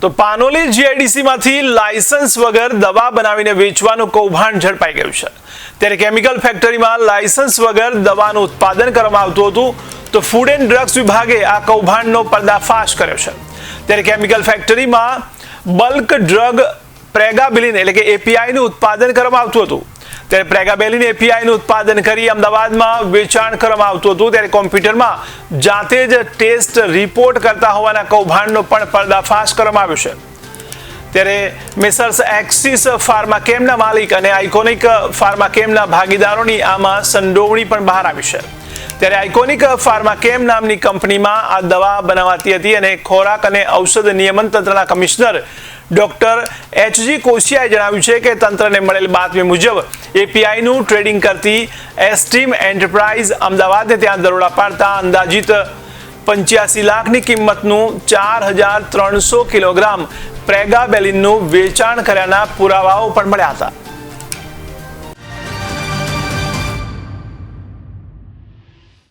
તો પાનોલી જીઆઈડીસીમાંથી લાયસન્સ વગર દવા બનાવીને વેચવાનું કૌભાંડ ઝડપાઈ ગયું છે। ત્યારે કેમિકલ ફેક્ટરીમાં લાયસન્સ વગર દવાનું ઉત્પાદન કરવામાં આવતું હતું, તો ફૂડ એન્ડ ડ્રગ્સ વિભાગે આ કૌભાંડનો પર્દાફાશ કર્યો છે। ત્યારે કેમિકલ ફેક્ટરીમાં બલ્ક ડ્રગ પ્રેગાબેલિન એટલે કે એપીઆઈનું ઉત્પાદન કરવામાં આવતું હતું। ત્યારે પ્રેગાબેલિન એપીઆઈનું ઉત્પાદન કરી અમદાવાદમાં વેચાણ કરવામાં આવતું હતું। ત્યારે કોમ્પ્યુટરમાં જાતે જ ટેસ્ટ રિપોર્ટ કરતા હોવાના કૌભાંડનો પણ પર્દાફાશ કરવામાં આવ્યો છે। ત્યારે મેસર્સ એક્સિસ ફાર્માકેમના માલિક અને આઇકોનિક ફાર્માકેમના ભાગીદારોની આમાં સંડોવણી પણ બહાર આવી છે। ત્યારે આઇકોનિક ફાર્માકેમ નામની કંપનીમાં આ દવા બનાવાતી હતી અને ખોરાક અને ઔષધ નિયમન તંત્રના કમિશનર ડોક્ટર એચજી કોશિયાએ જણાવ્યું છે કે તંત્રને મળેલ બાતમી મુજબ એપીઆઈનું ટ્રેડિંગ કરતી એસ્ટીમ એન્ટરપ્રાઇઝ અમદાવાદને ત્યાં દરોડા પાડતા અંદાજિત 85 લાખની કિંમતનું 4300 કિલોગ્રામ પ્રેગાબેલિનનું વેચાણ કર્યાના પુરાવાઓ પણ મળ્યા હતા।